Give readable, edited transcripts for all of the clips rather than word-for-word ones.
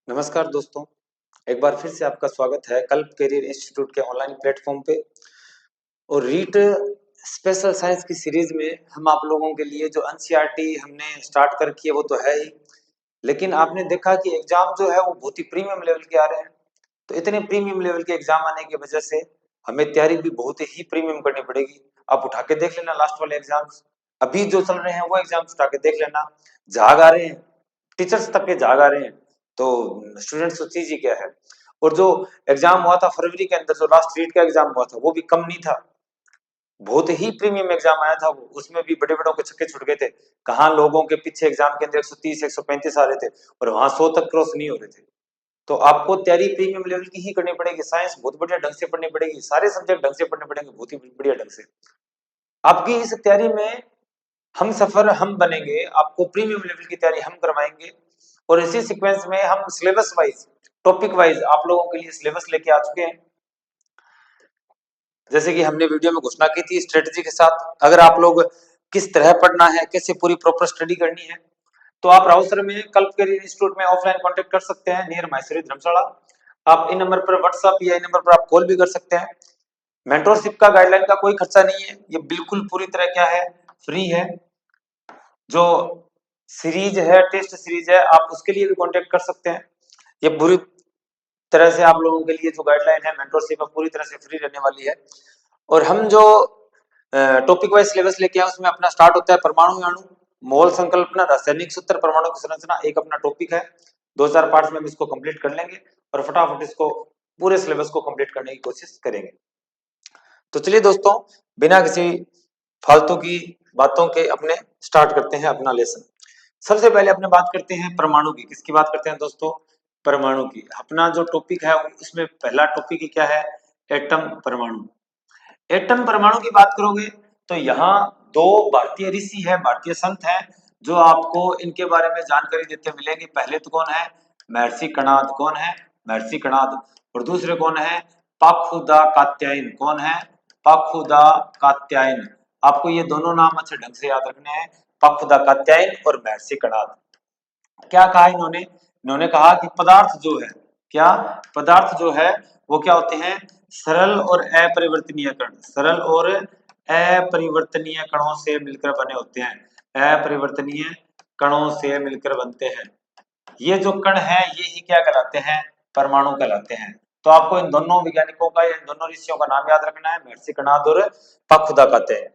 नमस्कार दोस्तों, एक बार फिर से आपका स्वागत है कल्प करियर इंस्टीट्यूट के ऑनलाइन प्लेटफॉर्म पे। और रीट स्पेशल साइंस की सीरीज में हम आप लोगों के लिए जो एनसीईआरटी हमने स्टार्ट कर रखी है वो तो है ही, लेकिन आपने देखा कि एग्जाम जो है वो बहुत ही प्रीमियम लेवल के आ रहे हैं। तो इतने प्रीमियम लेवल के एग्जाम आने की वजह से हमें तैयारी भी बहुत ही प्रीमियम करनी पड़ेगी। आप उठा के देख लेना लास्ट वाले एग्जाम्स, अभी जो चल रहे हैं वो एग्जाम्स उठा के देख लेना। झाग आ रहे हैं, टीचर्स तक के झाग आ रहे हैं, तो स्टूडेंट्स तो चीज ही क्या है। और जो एग्जाम हुआ था फरवरी के अंदर, जो लास्ट रीट का एग्जाम हुआ था वो भी कम नहीं था, बहुत ही प्रीमियम एग्जाम आया था वो। उसमें भी बड़े बड़ों के छक्के छुट गए थे। कहाँ लोगों के पीछे एग्जाम के अंदर 130 135 आ रहे थे और वहां 100 तक क्रॉस नहीं हो रहे थे। तो आपको तैयारी प्रीमियम लेवल की ही करनी पड़ेगी। साइंस बहुत बढ़िया ढंग से पढ़नी पड़ेगी, सारे सब्जेक्ट ढंग से पढ़ने पड़ेंगे, बहुत ही बढ़िया ढंग से। आपकी इस तैयारी में हम सफर हम बनेंगे, आपको प्रीमियम लेवल की तैयारी हम करवाएंगे। और इसी सीक्वेंस में हम सिलेबस वाइज, टॉपिक वाइज आप लोगों के लिए सिलेबस लेके आ चुके हैं। जैसे कि हमने वीडियो में घोषणा की थी स्ट्रेटजी के साथ, अगर आप लोग किस तरह पढ़ना है, कैसे पूरी प्रॉपर स्टडी करनी है, तो आप राउसर में कल्प करियर इंस्टीट्यूट में ऑफलाइन कांटेक्ट कर सकते हैं नियर माहेश्वरी धर्मशाला। आप इन नंबर पर व्हाट्सएप या इन नंबर पर आप कॉल भी कर सकते हैं। मेंटोरशिप का गाइडलाइन का कोई खर्चा नहीं है, ये बिल्कुल पूरी तरह क्या है, फ्री है। जो सीरीज है, टेस्ट सीरीज है, आप उसके लिए भी कांटेक्ट कर सकते हैं। ये पूरी तरह से आप लोगों के लिए जो गाइडलाइन है मेंटोरशिप है पूरी तरह से फ्री रहने वाली है। और हम जो टॉपिक वाइज सिलेबस लेके आए उसमें अपना स्टार्ट होता है परमाणु अणु, मोल संकल्पना, रासायनिक सूत्र, परमाणु की संरचना, एक अपना टॉपिक है। 2-4 पार्ट्स में हम इसको कंप्लीट कर लेंगे और फटाफट इसको पूरे सिलेबस को कंप्लीट करने की कोशिश करेंगे। तो चलिए दोस्तों, बिना किसी फालतू की बातों के अपने स्टार्ट करते हैं अपना लेसन। सबसे पहले अपने बात करते हैं परमाणु की। किसकी बात करते हैं दोस्तों? परमाणु की। अपना जो टॉपिक है उसमें पहला टॉपिक ही क्या है? एटम, परमाणु। एटम परमाणु की बात करोगे तो यहाँ दो भारतीय ऋषि है, भारतीय संत हैं, जो आपको इनके बारे में जानकारी देते मिलेंगे। पहले तो कौन है? महर्षि कणाद। कौन है? महर्षि कणाद। और दूसरे कौन है? पाखुदा कात्यायन। कौन है? पाखुदा कात्यायन। आपको ये दोनों नाम अच्छे ढंग से याद रखने हैं, पाखुदा कात्यायन और महर्षि कणाद। क्या कहा इन्होंने? इन्होंने कहा कि पदार्थ जो है, क्या पदार्थ जो है वो क्या होते हैं? सरल और अपरिवर्तनीय कण। सरल और अपरिवर्तनीय कणों से मिलकर बने होते हैं। अपरिवर्तनीय कणों से मिलकर बनते हैं। ये जो कण है ये ही क्या कहलाते हैं? परमाणु कहलाते हैं। तो आपको इन दोनों वैज्ञानिकों का, इन दोनों ऋषियों का नाम याद रखना है, महर्षि कणाद और पाखुदा कात्यायन।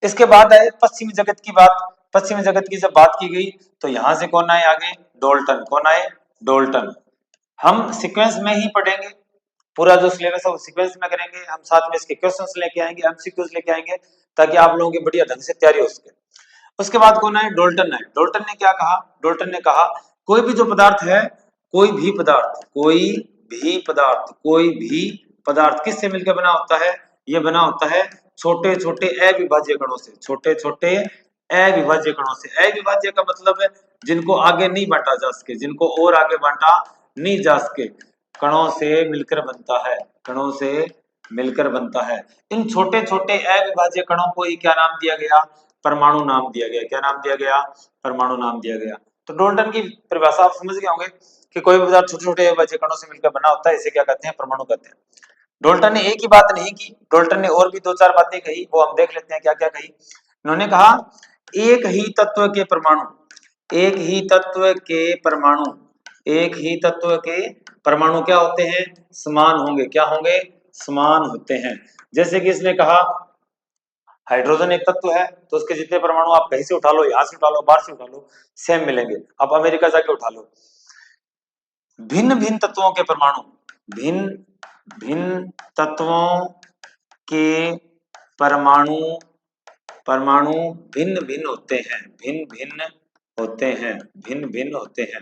इसके बाद आए पश्चिमी जगत की बात। पश्चिमी जगत की जब बात की गई तो यहां से कौन आए आगे? डोल्टन। कौन आए? डोल्टन। हम सीक्वेंस में ही पढ़ेंगे, पूरा जो सिलेबस है वो सीक्वेंस में करेंगे। हम साथ में इसके क्वेश्चंस लेके आएंगे, एमसीक्यूज लेके आएंगे, ताकि आप लोगों की बढ़िया ढंग से तैयारी हो सके। उसके बाद कौन है? डोल्टन है। डोल्टन ने क्या कहा? डोल्टन ने कहा कोई भी जो पदार्थ है, कोई भी पदार्थ, कोई भी पदार्थ, कोई भी पदार्थ किससे मिलकर बना होता है? ये बना होता है छोटे छोटे अविभाज्य कणों से। छोटे छोटे अविभाज्य कणों से। अविभाज्य का मतलब है जिनको आगे नहीं बांटा जा सके, जिनको और आगे बांटा नहीं जा सके, कणों से मिलकर बनता है। कणों से मिलकर बनता है। इन छोटे छोटे अविभाज्य कणों को ही क्या नाम दिया गया? परमाणु नाम दिया गया। क्या नाम दिया गया? परमाणु नाम दिया गया। तो डोल्टन की परिभाषा आप समझ गए होंगे कि कोई भी पदार्थ छोटे छोटे अविभाज्य कणों से मिलकर बना होता है, इसे क्या कहते हैं? परमाणु कहते हैं। डोल्टन ने एक ही बात नहीं की, डोल्टन ने और भी 2-4 बातें कही, वो हम देख लेते हैं क्या क्या कही। उन्होंने कहा एक ही तत्व के परमाणु, एक ही तत्व के परमाणु, एक ही तत्व के परमाणु क्या होते हैं? समान होंगे। क्या होंगे? समान होते हैं। जैसे कि इसने कहा हाइड्रोजन एक तत्व है तो उसके जितने परमाणु आप कहीं से उठा लो, यहां से उठा लो, बाहर से उठा लो, सेम मिलेंगे। आप अमेरिका जाके उठा लो। भिन्न भिन्न तत्वों के परमाणु, भिन्न भिन्न तत्वों के परमाणु, परमाणु भिन्न भिन्न होते हैं, भिन्न भिन्न होते हैं, भिन्न भिन्न होते हैं।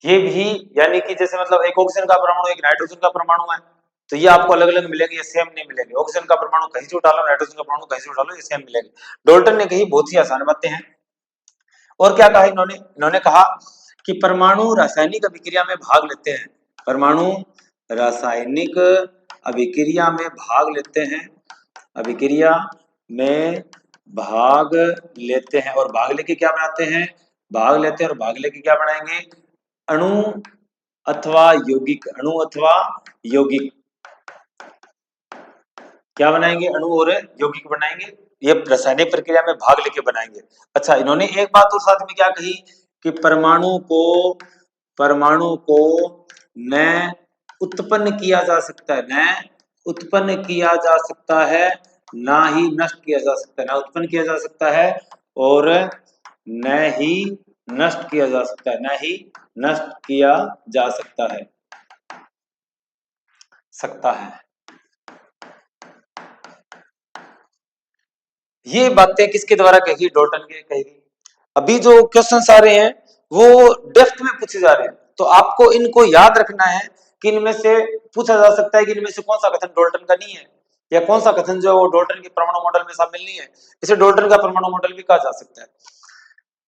ये भी यानी कि जैसे मतलब एक ऑक्सीजन का परमाणु एक नाइट्रोजन का परमाणु है, तो ये आपको अलग अलग मिलेंगे, ये सेम नहीं मिलेंगे। ऑक्सीजन का परमाणु कहीं से उठा लो, नाइट्रोजन का परमाणु कहीं से उठा लो, ये सेम मिलेंगे। डोल्टन ने कही बहुत ही आसान बातें हैं। और क्या कहा इन्होंने? इन्होंने कहा कि परमाणु रासायनिक अभिक्रिया में भाग लेते हैं। परमाणु रासायनिक अभिक्रिया में भाग लेते हैं, अभिक्रिया में भाग लेते हैं। और भाग लेके क्या बनाते हैं? भाग लेते हैं और भाग लेके क्या बनाएंगे? अणु अथवा यौगिक, अणु अथवा यौगिक क्या बनाएंगे, अणु और यौगिक बनाएंगे, ये रासायनिक प्रक्रिया में भाग लेके बनाएंगे। अच्छा, इन्होंने एक बात और साथ में क्या कही कि परमाणु को न उत्पन्न किया जा सकता है, न उत्पन्न किया जा सकता है, ना ही नष्ट किया जा सकता है, ना उत्पन्न किया जा सकता है और न ही नष्ट किया जा सकता है, न ही नष्ट किया जा सकता है। ये बातें किसके द्वारा कही, डॉल्टन के कही। अभी जो क्वेश्चंस आ रहे हैं वो डेप्थ में पूछे जा रहे हैं, तो आपको इनको याद रखना है कि इनमें से पूछा जा सकता है कि इनमें से कौन सा कथन डॉल्टन का नहीं है, या कौन सा कथन जो है वो डॉल्टन के परमाणु मॉडल में शामिल नहीं है, इसे डॉल्टन का परमाणु मॉडल भी कहा जा सकता है।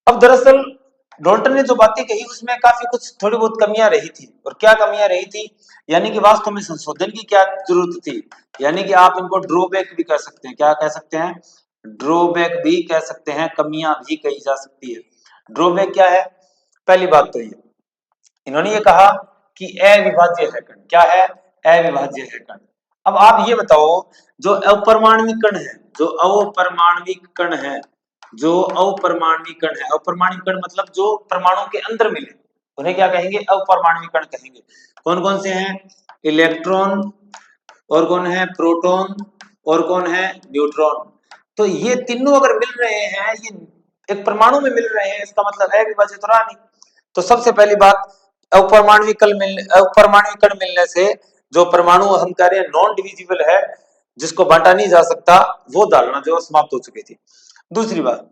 अब दरअसल डॉल्टन ने जो बातें कही उसमें काफी कुछ थोड़ी बहुत कमियां रही थी, और क्या कमियां रही थी, यानी कि वास्तव में संशोधन की क्या जरूरत थी, यानी कि आप इनको ड्रॉबैक भी कह सकते हैं, क्या कह सकते हैं, ड्रॉबैक भी कह सकते हैं, कमियां भी कही जा सकती है। ड्रॉबैक क्या है, पहली बात तो ये इन्होंने ये कहा कि अविभाज्य है कण, क्या है, अविभाज्य है कण। अब आप ये बताओ, जो अपरमाणविक कण है, जो अपरमाणविक कण है, जो अपरमाणविक कण है, अपरमाणविक कण मतलब जो परमाणु के अंदर मिले, उन्हें क्या कहेंगे, अपरमाणविक कण कहेंगे। कौन कौन से हैं, इलेक्ट्रॉन, और कौन है, प्रोटॉन, और कौन है, न्यूट्रॉन। तो ये तीनों अगर मिल रहे हैं, ये एक परमाणु में मिल रहे हैं, इसका मतलब है अविभाज्य तो रहा नहीं। तो सबसे पहली बात, अपरमाणविक कण मिलने से जो परमाणु हम कह रहे हैं नॉन डिविजिबल है, जिसको बांटा नहीं जा सकता, वो धारणा जो समाप्त हो चुकी थी। दूसरी बात,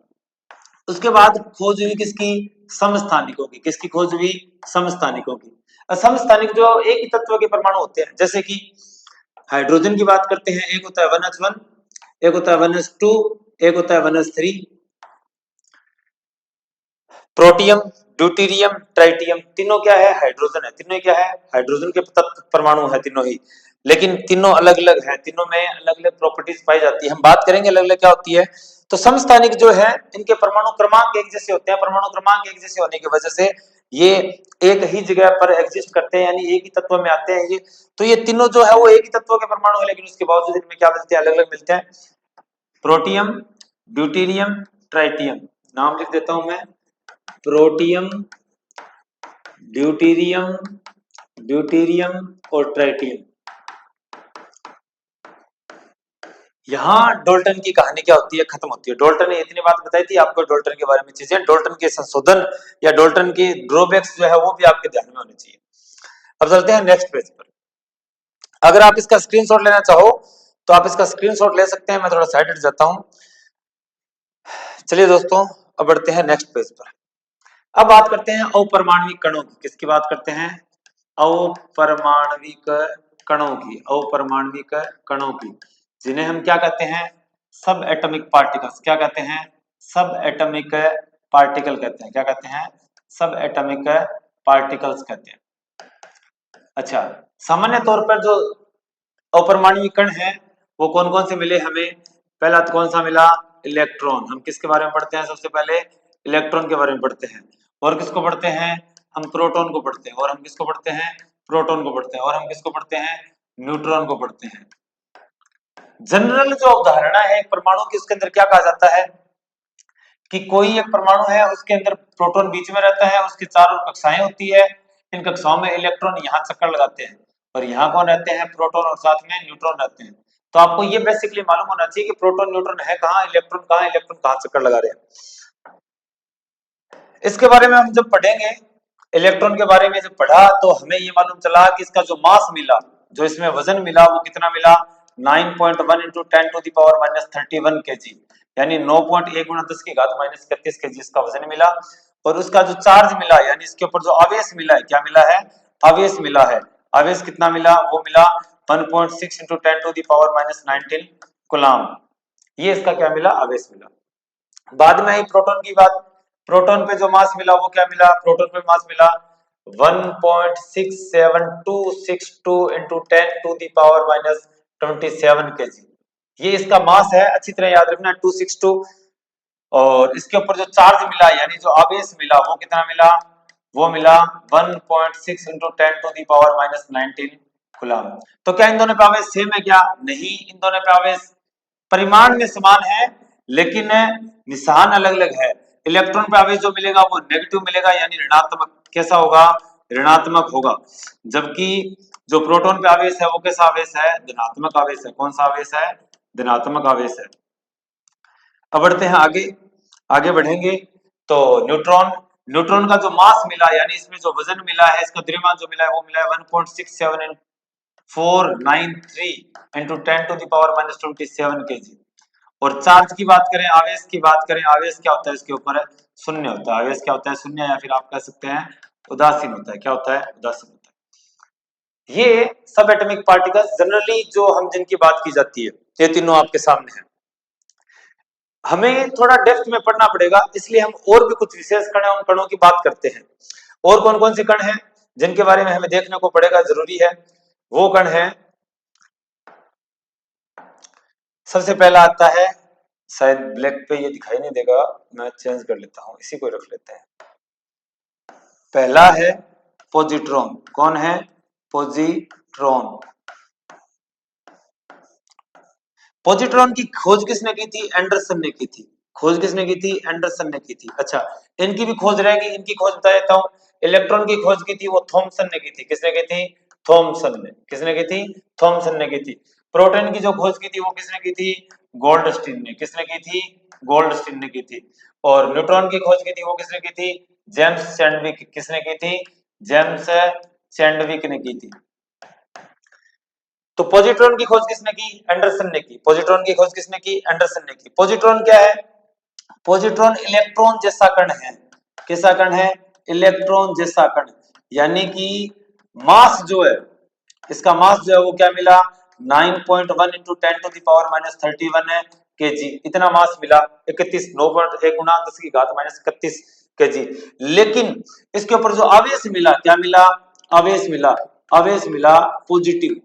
उसके बाद खोज हुई किसकी, समस्थानिकों की। किसकी खोज हुई, समस्थानिकों की। समस्थानिक जो एक ही तत्व के परमाणु होते हैं, जैसे कि हाइड्रोजन की बात करते हैं, एक होता है 1s1, एक होता है 1s2, एक होता है 1s3। प्रोटियम, ड्यूटेरियम, ट्राइटियम, तीनों क्या है, हाइड्रोजन है, तीनों क्या है, हाइड्रोजन के तत्व परमाणु है तीनों ही, लेकिन तीनों अलग अलग है, तीनों में अलग अलग प्रॉपर्टीज पाई जाती है। हम बात करेंगे अलग अलग क्या होती है। तो समस्थानिक जो है, इनके परमाणु क्रमांक एक जैसे होते हैं, परमाणु क्रमांक एक जैसे होने की वजह से ये एक ही जगह पर एग्जिस्ट करते हैं, यानी एक ही तत्व में आते हैं ये। तो ये तीनों जो है वो एक ही तत्व के परमाणु है, लेकिन उसके बावजूद इनमें क्या मिलते हैं, अलग अलग मिलते हैं। प्रोटियम, ड्यूटेरियम, ट्राइटियम, नाम लिख देता हूं मैं, प्रोटियम, ड्यूटेरियम, ड्यूटेरियम और ट्राइटियम। यहां डॉल्टन की कहानी क्या होती है, खत्म होती है। डॉल्टन ने इतनी बात बताई थी आपको डॉल्टन के बारे में चीजें, डॉल्टन के संशोधन या डॉल्टन के ड्रॉबैक्स जो है वो भी आपके ध्यान में होने चाहिए। अब चलते हैं नेक्स्ट पेज पर। अगर आप इसका स्क्रीनशॉट लेना चाहो तो आप इसका स्क्रीनशॉट ले सकते हैं, मैं थोड़ा साइड हट जाता हूं। चलिए दोस्तों, अब बढ़ते हैं नेक्स्ट पेज पर। अब बात करते हैं अपरमाणविक कणों की। किसकी बात करते हैं, अपरमाणविक कणों की, अपरमाणविक कणों की, जिन्हें हम क्या कहते हैं, सब एटॉमिक पार्टिकल्स। क्या कहते हैं, सब एटॉमिक पार्टिकल कहते हैं। क्या कहते हैं, सब एटॉमिक पार्टिकल्स कहते हैं। अच्छा, सामान्य तौर पर जो अपरमाणविक कण है वो कौन कौन से मिले हमें, पहला तो कौन सा मिला, इलेक्ट्रॉन। हम किसके बारे में पढ़ते हैं, सबसे पहले इलेक्ट्रॉन के बारे में पढ़ते हैं। और किसको पढ़ते हैं, हम प्रोटॉन को पढ़ते हैं। और हम किसको पढ़ते हैं, प्रोटॉन को पढ़ते हैं। और हम किसको पढ़ते हैं, न्यूट्रॉन को पढ़ते हैं। जनरल जो अवधारणा है परमाणु की, उसके अंदर क्या कहा जाता है कि कोई एक परमाणु है, उसके अंदर प्रोटॉन बीच में रहता है, उसकी चारों कक्षाएं होती है, इन कक्षाओं में इलेक्ट्रॉन यहाँ चक्कर लगाते हैं, और यहाँ कौन रहते हैं, प्रोटॉन, और साथ में न्यूट्रॉन रहते हैं। तो आपको ये बेसिकली मालूम होना चाहिए कि प्रोटॉन न्यूट्रॉन है कहाँ, इलेक्ट्रॉन कहाँ, इलेक्ट्रॉन कहाँ चक्कर लगा रहे हैं। इसके बारे में हम जब पढ़ेंगे, इलेक्ट्रॉन के बारे में जब पढ़ा, तो हमें ये मालूम चला कि इसका जो मास मिला, जो इसमें वजन मिला, वो कितना मिला, 9.1 into 10 to the power minus 31 KG, यानी 9.1 गुणा 10 की घात माइनस 31 केजी इसका वजन मिला। और उसका जो चार्ज मिला, यानी इसके ऊपर जो आवेश मिला है, क्या मिला है, आवेश मिला है। आवेश कितना मिला, वो मिला 1.6 into 10 to the power minus 19 coulomb. ये इसका क्या मिला, आवेश मिला। बाद में आई प्रोटॉन की बात। प्रोटॉन पे जो मास मिला वो क्या मिला, प्रोटॉन पे मास मिला 1.67262 into 10 to the power minus 27 KG. ये इसका मास है, अच्छी तरह याद रखना, 262। और इसके ऊपर जो चार्ज मिला, यानी जो आवेश मिला, वो कितना मिला, वो मिला 1.6 into 10 to the power minus 19 coulomb. तो क्या इन दोनों पे आवेश सेम है क्या? नहीं, इन दोनों पे आवेश परिमाण में समान है लेकिन निशान अलग अलग है। इलेक्ट्रॉन पे आवेश जो मिलेगा वो नेगेटिव मिलेगा, यानी ऋणात्मक। कैसा होगा? ऋणात्मक होगा। जबकि जो प्रोटॉन पे आवेश है वो कैसा आवेश है? धनात्मक आवेश है। कौन सा आवेश है? धनात्मक आवेश है। अब बढ़ते हैं आगे, आगे बढ़ेंगे तो न्यूट्रॉन, न्यूट्रॉन का जो मास मिला यानी इसमें जो वजन मिला है, इसका द्रव्यमान जो मिला है वो मिला है 1.67493 into 10 to the power minus 27 KG. और चार्ज की बात करें, आवेश की बात करें, आवेश क्या होता है इसके ऊपर? शून्य होता है। आवेश क्या होता है? शून्य, या फिर आप कह सकते हैं उदासीन होता है। क्या होता है? उदासीन होता है। ये सब एटॉमिक पार्टिकल्स जनरली जो हम जिनकी बात की जाती है, ये तीनों आपके सामने है। हमें थोड़ा डेप्थ में पढ़ना पड़ेगा, इसलिए हम और भी कुछ विशेष कण हैं, उन कणों की बात करते हैं। और कौन कौन से कण हैं जिनके बारे में हमें देखने को पड़ेगा, जरूरी है? वो कण है, सबसे पहला आता है, शायद ब्लैक पे ये दिखाई नहीं देगा, मैं चेंज कर लेता हूं, इसी को रख लेते हैं। पहला है पॉजिट्रॉन। कौन है? पॉजिट्रॉन। पॉजिट्रॉन की खोज किसने की थी? एंडरसन ने की थी। खोज किसने की थी? एंडरसन ने की थी। अच्छा, इनकी भी खोज रहेगी, इनकी खोज बता देता हूं। इलेक्ट्रॉन की खोज की थी वो थॉमसन ने की थी। किसने की थी? थॉमसन ने। किसने की थी? थॉमसन ने की थी। प्रोटॉन की जो खोज की थी वो किसने की थी? गोल्डस्टीन ने। किसने की थी? गोल्डस्टीन ने की थी। और न्यूट्रॉन की खोज की थी वो किसने की थी? James Chadwick. किसने की थी? जेम्स चैडविक ने की थी। तो पॉजिट्रॉन की खोज किसने की? एंडरसन ने की। पॉजिट्रॉन की खोज किसने की? एंडरसन ने की। पॉजिट्रॉन क्या है? पॉजिट्रॉन इलेक्ट्रॉन जैसा कण है। कैसा कण है? इलेक्ट्रॉन जैसा कण। यानी कि मास जो है, इसका मास जो है वो क्या मिला? 9.1 into 10 to the power minus 31 KG. इतना मास मिला। 31, 9.1 गुना 10 की घात माइनस 31 केजी। लेकिन इसके ऊपर जो आवेश मिला, क्या मिला? आवेश मिला, आवेश मिला पॉजिटिव।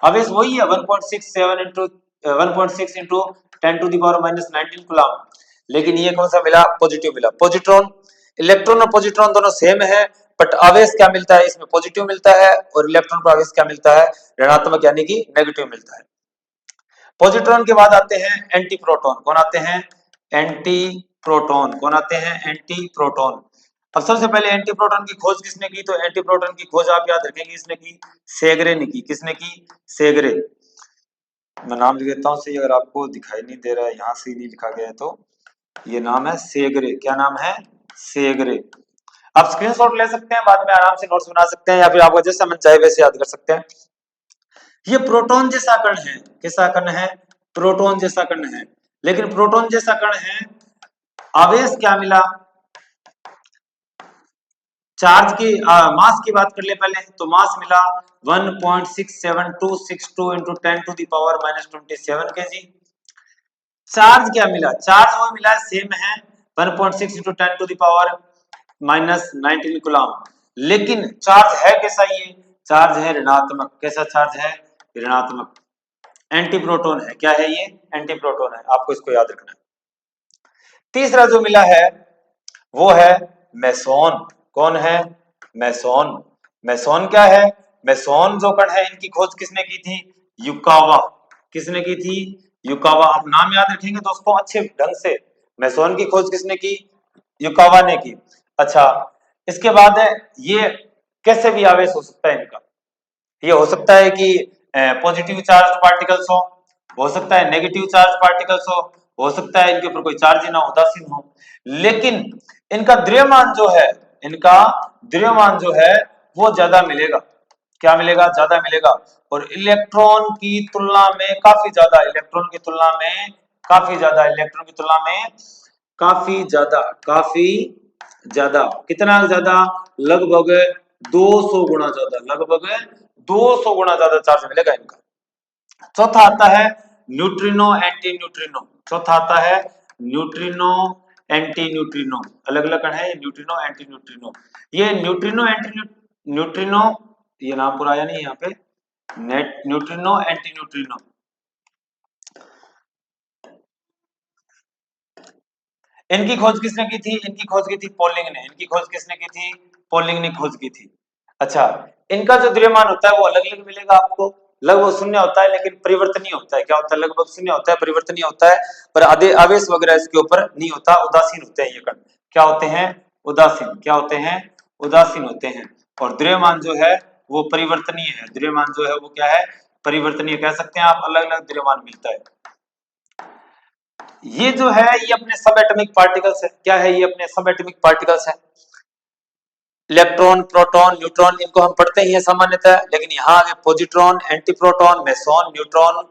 आवेश वही है 1.67 into 1.6 into 10 to the power minus 19 coulomb. लेकिन ये कौन सा मिला? पॉजिटिव मिला। पॉजिट्रॉन, इलेक्ट्रॉन और पॉजिट्रॉन दोनों सेम है, बट आवेश क्या मिलता है? इसमें पॉजिटिव मिलता है, और इलेक्ट्रॉन को आवेश क्या मिलता है? ऋणात्मक, यानी कि नेगेटिव मिलता है। पॉजिट्रॉन के बाद आते हैं एंटी प्रोटॉन। कौन आते हैं? Anti proton. कौन आते हैं? Anti proton. अब सबसे पहले एंटी प्रोटॉन की खोज किसने की? तो एंटी प्रोटॉन की खोज आप याद रखेंगे, इसने की सेगरे ने की। किसने की? सेगरे। मैं नाम लिख देता हूं सही, अगर आपको दिखाई नहीं दे रहा है, यहां से नहीं लिखा गया है, तो ये नाम है सेगरे। क्या नाम है? सेगरे। आप स्क्रीनशॉट ले सकते हैं, बाद में आराम से नोट्स बना सकते हैं, या फिर आपका जैसा मन चाहे वैसे याद कर सकते हैं। ये प्रोटॉन जैसा कण है। कैसा कण है? प्रोटॉन जैसा कण है। लेकिन प्रोटॉन जैसा कण है, आवेश क्या मिला? चार्ज की मास की बात कर ले पहले, तो मास मिला 1.67262 into 10 to the power minus 27 KG. Charge क्या मिला? चार्ज वो मिला, सेम है 1.6 into 10 to the power minus 19 coulomb. लेकिन चार्ज है कैसा? ये चार्ज है ऋणात्मक। कैसा चार्ज है? ऋणात्मक। एंटी प्रोटॉन है। क्या है ये? एंटी प्रोटॉन है। आपको इसको याद रखना है। तीसरा जो मिला है वो है मेसोन। कौन है? मेसोन। मेसोन क्या है? मेसोन जो कण है, इनकी खोज किसने की थी? युकावा। किसने की थी? युकावा। आप नाम याद रखेंगे दोस्तों अच्छे ढंग से। मेसोन की खोज किसने की? युकावा ने की। अच्छा, इसके बाद है ये कैसे भी आवेश हो सकता है इनका। ये हो सकता है कि पॉजिटिव चार्ज पार्टिकल्स हो सकता है नेगेटिव चार्ज पार्टिकल्स हो सकता है इनके ऊपर कोई चार्ज ही ना, उदासीन हो। लेकिन इनका द्रव्यमान जो है, इनका द्रव्यमान जो है वो ज्यादा मिलेगा। क्या मिलेगा? ज्यादा मिलेगा। और इलेक्ट्रॉन की तुलना में काफी ज्यादा, इलेक्ट्रॉन की तुलना में काफी ज्यादा, इलेक्ट्रॉन की तुलना में काफी ज्यादा, काफी ज्यादा। कितना ज्यादा? लगभग 200 गुना ज्यादा, लगभग 200 गुना ज्यादा चार्ज मिलेगा इनका। चौथा आता है न्यूट्रिनो एंटी न्यूट्रिनो। चौथा आता है न्यूट्रिनो एंटी न्यूट्रिनो। अलग अलग है ये न्यूट्रिनो एंटी न्यूट्रिनो। ये न्यूट्रिनो एंटी न्यूट्रिनो, ये नाम पूरा आया नहीं यहाँ पे। Net neutrino anti neutrino. इनकी खोज किसने की थी? इनकी खोज की थी पॉलिंग ने। इनकी खोज किसने की थी? पोलिंग ने खोज की थी। अच्छा, इनका जो द्रव्यमान होता है वो अलग अलग मिलेगा आपको, लगभग शून्य होता है लेकिन परिवर्तनीय होता है। क्या होता है? लगभग शून्य होता है, परिवर्तनीय होता है, पर आधे आवेश वगैरह इसके ऊपर नहीं होता, उदासीन होते हैं ये कण। क्या होते हैं? उदासीन। क्या होते हैं? उदासीन होते हैं। और द्रव्यमान जो है वो परिवर्तनीय है, द्रव्यमान जो है वो क्या है? परिवर्तनीय कह सकते हैं आप, अलग अलग द्रव्यमान मिलता है। ये जो है ये अपने सब एटॉमिक पार्टिकल्स है। क्या है? ये अपने सब एटॉमिक पार्टिकल्स है। इलेक्ट्रॉन, प्रोटॉन, न्यूट्रॉन, इनको हम पढ़ते ही हैं सामान्यतः, लेकिन यहाँ आगे positron, antiproton, meson, neutron,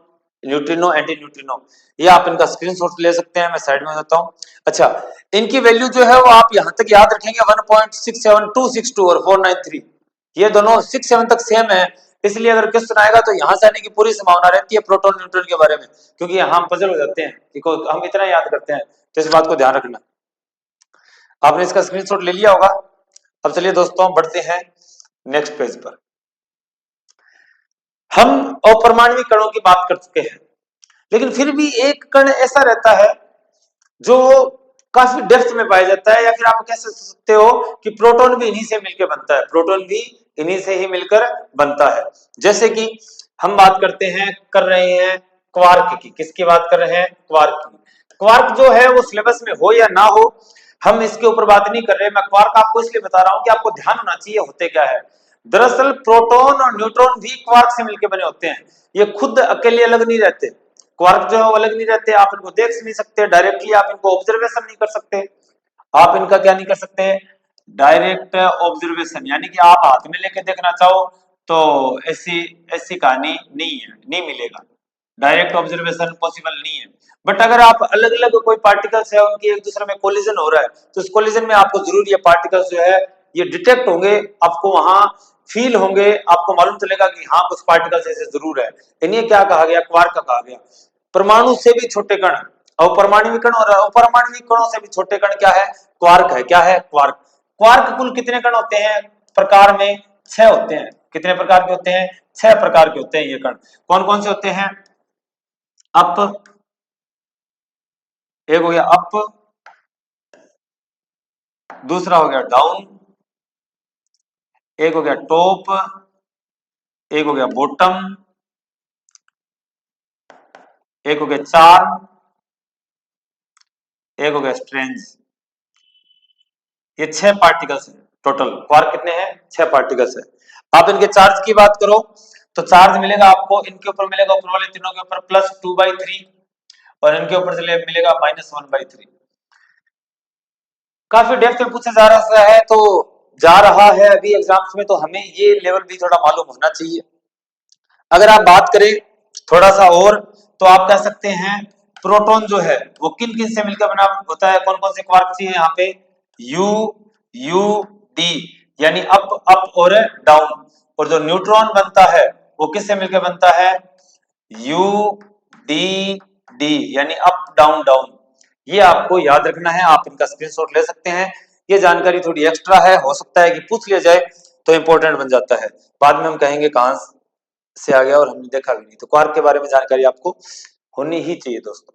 neutrino, anti neutrino, ये आप इनका स्क्रीनशॉट ले सकते हैं। मैं साइड में बताता हूँ। अच्छा, इनकी वैल्यू जो है वो आप यहाँ तक याद रखेंगे 1.67262 और 493, ये दोनों 6 7 तक सेम है। इसलिए अगर क्वेश्चन आएगा तो यहाँ से आने की पूरी संभावना रहती है प्रोटॉन न्यूट्रॉन के बारे में, क्योंकि यहाँ हम पजल हो जाते हैं कि हम इतना याद करते हैं, तो इस बात को ध्यान रखना। आपने इसका स्क्रीनशॉट ले लिया होगा। अब चलिए दोस्तों बढ़ते हैं नेक्स्ट पेज पर। हम अपरमाणविक कणों की बात कर चुके हैं, लेकिन फिर भी एक कण ऐसा रहता है जो काफी डेप्थ में पाया जाता है, या फिर आप कह सकते हो कि प्रोटॉन भी इन्हीं से मिलकर बनता है, प्रोटॉन भी इन्हीं से ही मिलकर बनता है। जैसे कि हम बात करते हैं, कर रहे हैं क्वार्क की। किसकी बात कर रहे हैं? क्वार्क की। क्वार्क जो है वो सिलेबस में हो या ना हो, हम इसके ऊपर बात नहीं कर रहे। मैं क्वार्क आपको इसलिए बता रहा हूं कि आपको ध्यान होना चाहिए होते क्या है। दरअसल प्रोटॉन और न्यूट्रॉन भी क्वार्क से मिलकर बने होते हैं, ये खुद अकेले अलग नहीं रहते। क्वार्क जो है वो अलग नहीं रहते, आप इनको देख नहीं सकते डायरेक्टली, आप इनको ऑब्जर्वेशन नहीं कर सकते। आप इनका क्या नहीं कर सकते? डायरेक्ट ऑब्जर्वेशन, यानी कि आप हाथ में लेके देखना चाहो तो ऐसी ऐसी कहानी नहीं है, नहीं मिलेगा। डायरेक्ट ऑब्जर्वेशन पॉसिबल नहीं है। बट अगर आप अलग अलग कोई पार्टिकल्स है उनकी एक दूसरे में कोलिजन हो रहा है, तो उस कोलिजन में आपको जरूर ये पार्टिकल्स जो है ये डिटेक्ट होंगे, आपको वहां फील होंगे, आपको मालूम चलेगा कि हाँ कुछ पार्टिकल्स ऐसे जरूर है। इन्हें क्या कहा गया? क्वार्क कहा गया। परमाणु से भी छोटे कण, अपरमाणविक कण और अपरमाणविक कणों से भी छोटे कण क्या है? क्वार्क है। क्या है? क्वार्क। क्वार्क कुल कितने कण होते हैं प्रकार में? 6 होते हैं। कितने प्रकार के होते हैं? 6 प्रकार के होते हैं ये कण। कौन कौन से होते हैं? अप, एक हो गया अप, दूसरा हो गया डाउन, एक हो गया टॉप, एक हो गया बॉटम, एक हो गया चार्म, एक हो गया स्ट्रेंज। ये 6 पार्टिकल्स हैं टोटल। क्वार्क कितने हैं? 6 पार्टिकल्स है। आप इनके चार्ज की बात करो तो चार्ज मिलेगा आपको, इनके ऊपर मिलेगा ऊपर वाले तीनों के ऊपर +2/3 और इनके ऊपर चले मिलेगा -1/3। काफी डेप्थ में पूछा जा रहा है, तो जा रहा है अभी एग्जाम्स में, तो हमें ये लेवल भी थोड़ा मालूम होना चाहिए। अगर आप बात करें थोड़ा सा और, तो आप कह सकते हैं प्रोटॉन जो है वो किन किन से मिलकर बना होता है? कौन कौन से क्वार्क चाहिए यहाँ पे? यू, यू, डी, यानी अप अप और डाउन। और जो न्यूट्रॉन बनता है वो किससे मिलकर बनता है? यू, डी, डी, यानी अप डाउन डाउन। ये आपको याद रखना है, आप इनका स्क्रीनशॉट ले सकते हैं। ये जानकारी थोड़ी एक्स्ट्रा है, हो सकता है कि पूछ लिया जाए तो इंपॉर्टेंट बन जाता है, बाद में हम कहेंगे कहां से आ गया और हमने देखा भी नहीं। तो क्वार्क के बारे में जानकारी आपको होनी ही चाहिए दोस्तों।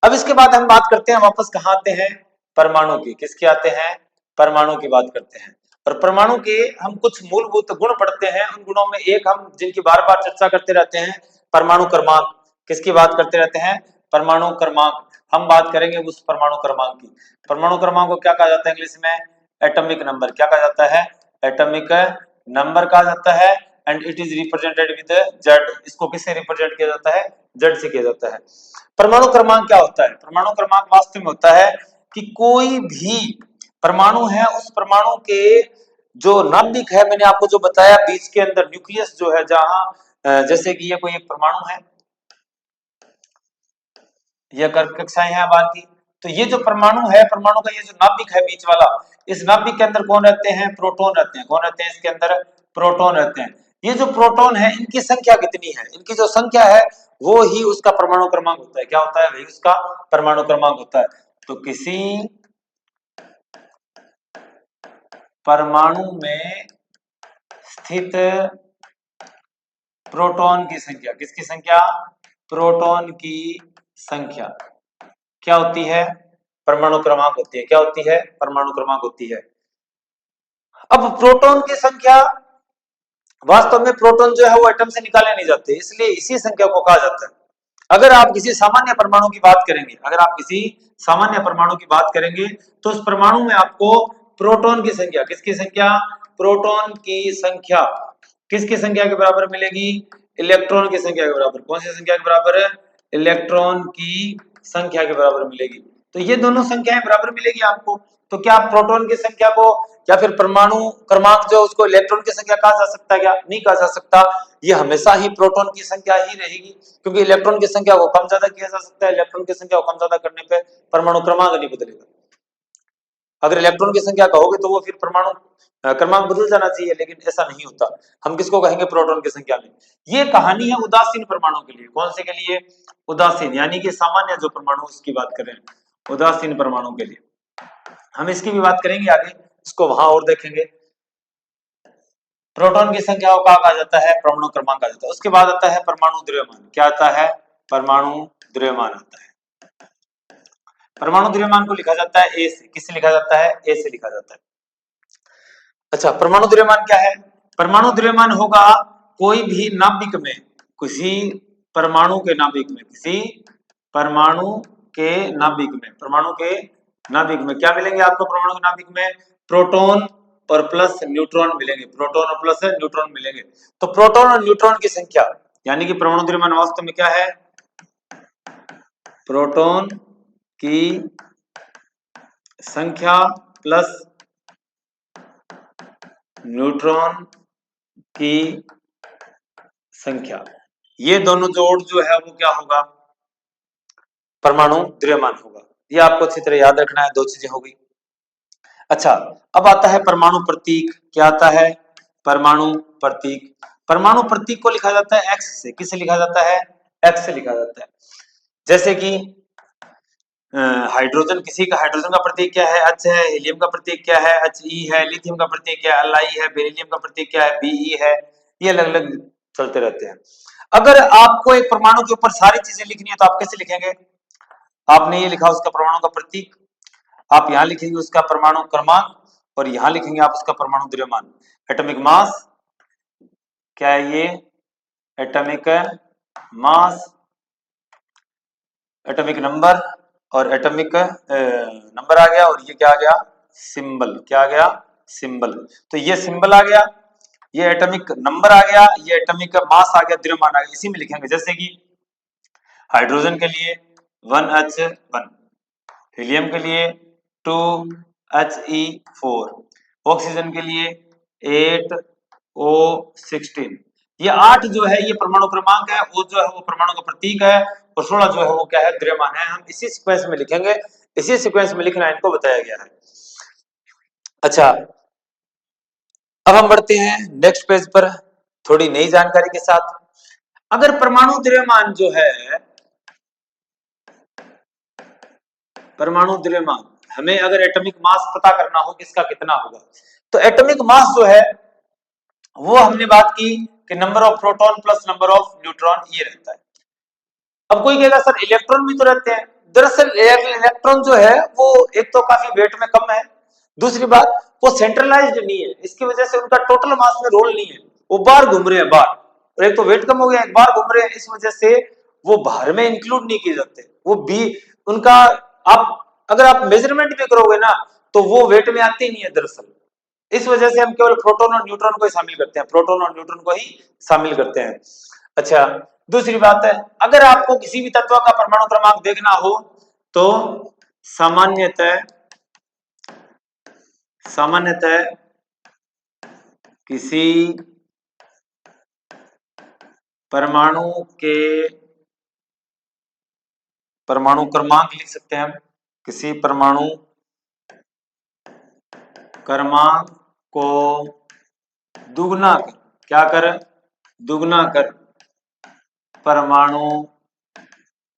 अब इसके बाद हम बात करते हैं, वापस कहां आते हैं? परमाणु की। किसके आते हैं? परमाणु की बात करते हैं। और परमाणु के हम कुछ मूलभूत गुण पढ़ते हैं। उन गुणों में एक हम जिनकी बार बार चर्चा करते रहते हैं, परमाणु क्रमांक। किसकी बात करते रहते हैं? परमाणु क्रमांक। हम बात करेंगे उस परमाणु क्रमांक की। परमाणु क्रमांक को क्या कहा जाता है इंग्लिश में? Atomic number. क्या कहा जाता है? एटॉमिक नंबर कहा जाता है। And it is represented with Z. इसको किससे रिप्रेजेंट किया जाता है? जेड से किया जाता है। परमाणु क्रमांक क्या होता है? परमाणु क्रमांक वास्तव में होता है कि कोई भी परमाणु है उस परमाणु के जो नाभिक है, मैंने आपको जो बताया बीच के अंदर न्यूक्लियस जो है, जहां जैसे कि ये कोई एक परमाणु है, यह कर्क कक्षाएं हैं बार की। तो ये जो परमाणु है, परमाणु का ये जो नाभिक है बीच वाला, इस नाभिक के अंदर कौन रहते हैं? प्रोटॉन रहते हैं। कौन रहते हैं इसके अंदर? प्रोटॉन रहते हैं। ये जो प्रोटॉन है इनकी संख्या कितनी है? इनकी जो संख्या है वो ही उसका परमाणु क्रमांक होता है। क्या होता है भाई? उसका परमाणु क्रमांक होता है। तो किसी परमाणु में स्थित प्रोटॉन की संख्या, किसकी संख्या? प्रोटॉन की संख्या क्या होती है? परमाणु क्रमांक होती है। क्या होती है? परमाणु क्रमांक होती है। अब प्रोटॉन की संख्या, वास्तव में प्रोटॉन जो है वो एटम से निकाले नहीं जाते, इसलिए इसी संख्या को कहा जाता है। अगर आप किसी सामान्य परमाणु की बात करेंगे, अगर आप किसी सामान्य परमाणु की बात करेंगे तो उस परमाणु में आपको प्रोटॉन की संख्या, किसकी संख्या, प्रोटॉन की संख्या किसकी संख्या के बराबर मिलेगी, इलेक्ट्रॉन की संख्या के बराबर। कौन सी संख्या के बराबर है, इलेक्ट्रॉन की संख्या के बराबर मिलेगी। तो ये दोनों संख्याएं बराबर मिलेगी आपको। तो क्या आप प्रोटॉन की संख्या को या फिर परमाणु क्रमांक जो उसको इलेक्ट्रॉन की संख्या कहा जा सकता है क्या, नहीं कहा जा सकता। ये हमेशा ही प्रोटॉन की संख्या ही रहेगी, क्योंकि इलेक्ट्रॉन की संख्या को कम ज्यादा किया जा सकता है, इलेक्ट्रॉन की संख्या को कम ज्यादा करने पे परमाणु क्रमांक नहीं बदलेगा। अगर इलेक्ट्रॉन की संख्या कहोगे तो वो फिर परमाणु क्रमांक बदल जाना चाहिए, लेकिन ऐसा नहीं होता। हम किसको कहेंगे, प्रोटॉन की संख्या में। ये कहानी है उदासीन परमाणु के लिए। कौन से के लिए, उदासीन, यानी कि सामान्य जो परमाणु उसकी बात कर रहे हैं, उदासीन परमाणु के लिए। हम इसकी भी बात करेंगे आगे, इसको वहां और देखेंगे। प्रोटॉन की संख्या को कहा जाता है, परमाणु क्रमांक कहा जाता है। उसके बाद आता है परमाणु द्रव्यमान। क्या आता है, परमाणु द्रव्यमान आता है। परमाणु द्रव्यमान को लिखा जाता है ए से। किससे लिखा जाता है, ए से लिखा जाता है। अच्छा, परमाणु द्रव्यमान क्या है, परमाणु द्रव्यमान होगा कोई भी नाभिक में, किसी परमाणु के नाभिक में, किसी परमाणु के नाभिक में, परमाणु के नाभिक में क्या मिलेंगे आपको, परमाणु के नाभिक में प्रोटॉन और प्लस न्यूट्रॉन मिलेंगे, प्रोटॉन और प्लस न्यूट्रॉन मिलेंगे। तो प्रोटॉन और न्यूट्रॉन की संख्या, यानी कि परमाणु द्रव्यमान वास्तव में क्या है, प्रोटॉन की संख्या प्लस न्यूट्रॉन की संख्या, ये दोनों जोड़ जो है वो क्या होगा, परमाणु द्रव्यमान होगा। ये आपको अच्छी तरह याद रखना है, दो चीजें हो गई। अच्छा, अब आता है परमाणु प्रतीक। क्या आता है, परमाणु प्रतीक। परमाणु प्रतीक को लिखा जाता है एक्स से। किससे लिखा जाता है, एक्स से लिखा जाता है। जैसे कि हाइड्रोजन, किसी का हाइड्रोजन का प्रतीक क्या है, एच है। हीलियम का प्रतीक क्या है, एच ई है। लिथियम का प्रतीक क्या है, एल है। बेरिलियम का प्रतीक क्या है, बी है। ये अलग अलग चलते रहते हैं। अगर आपको एक परमाणु के ऊपर सारी चीजें लिखनी है तो आप कैसे लिखेंगे, आपने ये लिखा उसका परमाणु का प्रतीक, आप यहां लिखेंगे उसका परमाणु क्रमांक, और यहां लिखेंगे आप उसका परमाणु द्रव्यमान। एटॉमिक मास क्या है, ये एटॉमिक मास, एटॉमिक नंबर, और एटॉमिक नंबर आ गया, और ये क्या आ गया, सिंबल। क्या आ गया, सिंबल। तो ये सिंबल आ गया, ये एटॉमिक नंबर आ गया, ये एटॉमिक मास आ गया, द्रव्यमान आ गया। इसी में लिखेंगे। जैसे कि हाइड्रोजन के लिए 1H1, हीलियम के लिए 2He4, ऑक्सीजन के लिए 8O16। ये 8 जो है ये परमाणु क्रमांक है, वो जो है वो परमाणु का प्रतीक है, और 16 जो है वो क्या है, द्रव्यमान है। हम इसी सीक्वेंस में लिखेंगे, इसी सीक्वेंस में लिखना इनको बताया गया है। अच्छा, अब हम बढ़ते हैं नेक्स्ट पेज पर थोड़ी नई जानकारी के साथ। अगर परमाणु द्रव्यमान जो है, परमाणु द्रव्यमान, हमें अगर एटॉमिक मास पता करना हो किसका कितना होगा, तो एटॉमिक मास जो है वो हमने बात की कि number of proton plus number of neutron ये रहता है। अब कोई कहेगा सर इलेक्ट्रॉन भी तो रहते हैं। दरअसल इलेक्ट्रॉन जो है वो एक तो काफी वेट में कम है, दूसरी बात वो सेंट्रलाइज्ड नहीं है, इसकी वजह से उनका टोटल मास में रोल नहीं है, वो बाहर घूम रहे हैं बाहर, और एक तो वेट कम हो गया, एक बार घूम रहे हैं, इस वजह से वो बाहर में इंक्लूड नहीं किए जाते। वो भी उनका, आप अगर आप मेजरमेंट भी करोगे ना तो वो वेट में आते ही नहीं है दरअसल। इस वजह से हम केवल प्रोटॉन और न्यूट्रॉन को ही शामिल करते हैं, प्रोटॉन और न्यूट्रॉन को ही शामिल करते हैं। अच्छा, दूसरी बात है, अगर आपको किसी भी तत्व का परमाणु क्रमांक देखना हो तो सामान्यतः सामान्यतः किसी परमाणु के परमाणु क्रमांक लिख सकते हैं हम, किसी परमाणु क्रमांक को दुगना कर, क्या कर, दुगना कर परमाणु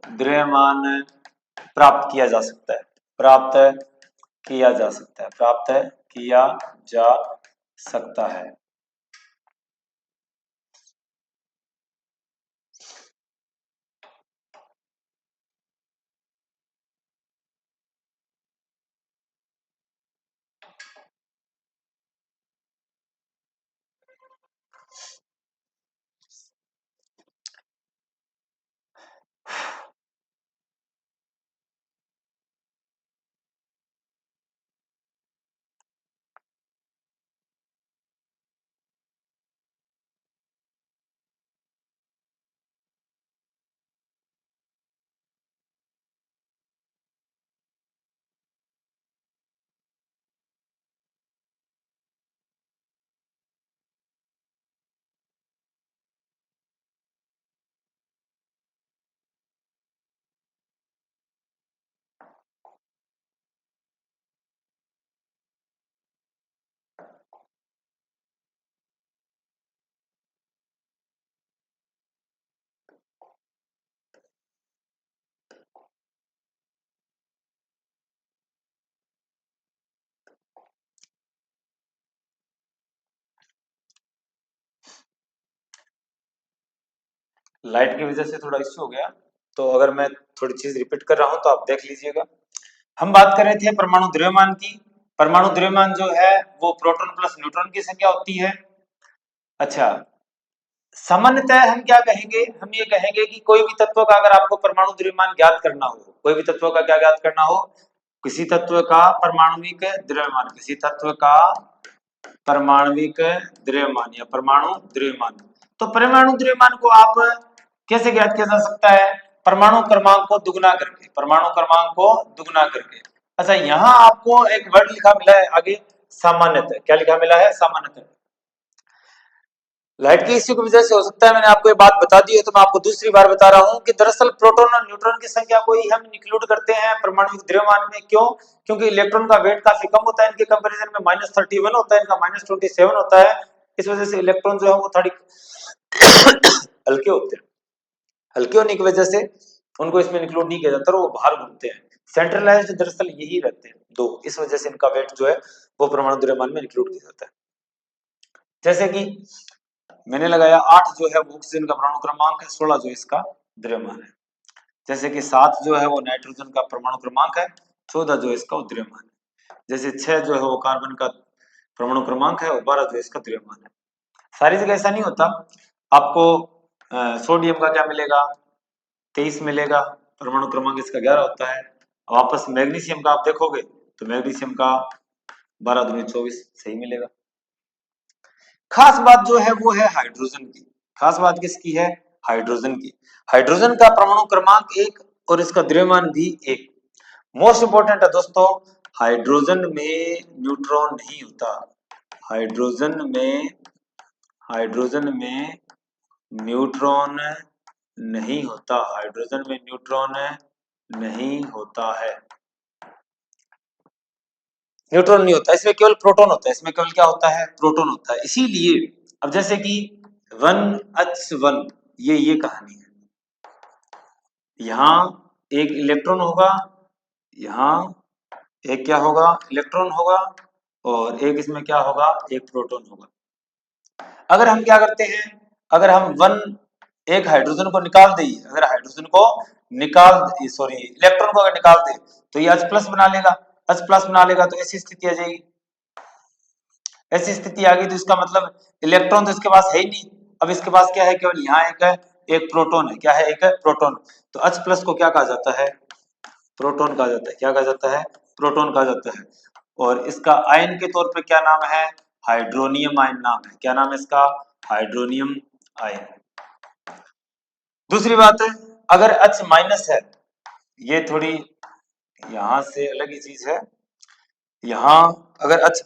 द्रव्यमान प्राप्त किया जा सकता है, प्राप्त किया जा सकता है, प्राप्त किया जा सकता है। लाइट की वजह से थोड़ा इश्यू हो गया, तो अगर मैं थोड़ी चीज रिपीट कर रहा हूं तो आप देख लीजिएगा। हम बात कर रहे थे परमाणु द्रव्यमान की। परमाणु द्रव्यमान जो है वो प्रोटॉन प्लस न्यूट्रॉन की संख्या होती है। अच्छा, सामान्यतः हम क्या कहेंगे, हम ये कहेंगे कि कोई भी तत्व का अगर आपको परमाणु द्रव्यमान ज्ञात करना हो, कोई भी तत्व का क्या ज्ञात करना हो, किसी तत्व का परमाणुविक द्रव्यमान, किसी तत्व का परमाणुविक द्रव्यमान या परमाणु द्रव्यमान, तो परमाणु द्रव्यमान को आप कैसे ज्ञात किया जा सकता है? परमाणु क्रमांक को दुगुना करके, परमाणु क्रमांक को दुगुना करके। अच्छा, यहाँ आपको एक वर्ड लिखा मिला है आगे, सामान्यतः। क्या लिखा मिला है? सामान्यतः। लाइट के इश्यू की वजह से हो सकता है मैंने आपको ये बात बता दी है, तो मैं आपको दूसरी बार बता रहा हूं कि दरअसल प्रोटॉन और न्यूट्रॉन की संख्या को ही हम इंक्लूड करते हैं परमाणु द्रव्यमान में। क्यों? क्योंकि इलेक्ट्रॉन का वेट काफी कम होता है इनके कंपैरिजन में, -31 होता है, इनका -27 होता है। इस वजह से इलेक्ट्रॉन जो है वो थोड़ी हल्के होते हैं। हल्के होने की वजह से उनको इसमें इंक्लूड नहीं किया जाता और वो बाहर घूमते हैं। सेंट्रलाइज्ड दरअसल यही रहते हैं दो, इस वजह से इनका वेट जो है वो परमाणु द्रव्यमान में इंक्लूड किया जाता है। जैसे कि मैंने लगाया 8 जो है वो ऑक्सीजन का परमाणु क्रमांक है, 16 जो इसका द्रव्यमान है। जैसे कि 7 जो है वो नाइट्रोजन का परमाणु क्रमांक है, 14 जो इसका द्रव्यमान है। जैसे 6 जो है वो कार्बन का परमाणु क्रमांक है और 12 जो इसका द्रव्यमान है। सारी जगह ऐसा नहीं होता। आपको सोडियम का क्या मिलेगा? 23 मिलेगा, परमाणु क्रमांक इसका 11 होता है। वापस मैग्नीशियम का आप देखोगे तो मैग्नीशियम का 12 दूनी 24 सही मिलेगा। खास बात जो है वो है हाइड्रोजन की। खास बात किसकी है? हाइड्रोजन की। हाइड्रोजन का परमाणु क्रमांक 1 और इसका द्रव्यमान भी 1। मोस्ट इंपोर्टेंट है दोस्तों, हाइड्रोजन में न्यूट्रॉन नहीं होता। हाइड्रोजन में हाइड्रोजन में न्यूट्रॉन नहीं होता। हाइड्रोजन में न्यूट्रॉन नहीं होता है। न्यूट्रॉन नहीं होता, इसमें केवल प्रोटॉन होता है। इसमें केवल क्या होता है? प्रोटॉन होता है। इसीलिए अब जैसे कि 1H1, ये कहानी है। यहाँ एक इलेक्ट्रॉन होगा, यहाँ एक क्या होगा? इलेक्ट्रॉन होगा, और एक इसमें क्या होगा? एक प्रोटॉन होगा। अगर हम क्या करते हैं, अगर हम एक हाइड्रोजन को निकाल दें, अगर हाइड्रोजन को सॉरी इलेक्ट्रॉन को अगर निकाल दे तो ये H प्लस बना लेगा। H प्लस बना लेगा तो ऐसी स्थिति आ जाएगी। ऐसी स्थिति आ गई तो इसका मतलब इलेक्ट्रॉन तो इसके पास है ही नहीं। अब इसके पास क्या है? केवल यहाँ एक है, एक प्रोटॉन है। क्या है? एक है प्रोटॉन। तो H प्लस को क्या कहा जाता है? प्रोटॉन कहा जाता है। क्या कहा जाता है? प्रोटॉन कहा जाता है। और इसका आयन के तौर पे क्या नाम है? हाइड्रोनियम आयन नाम है। क्या नाम है इसका? Hydronium ion. दूसरी बात है, अगर H माइनस है, ये थोड़ी यहां से अलग ही चीज है। यहां अगर H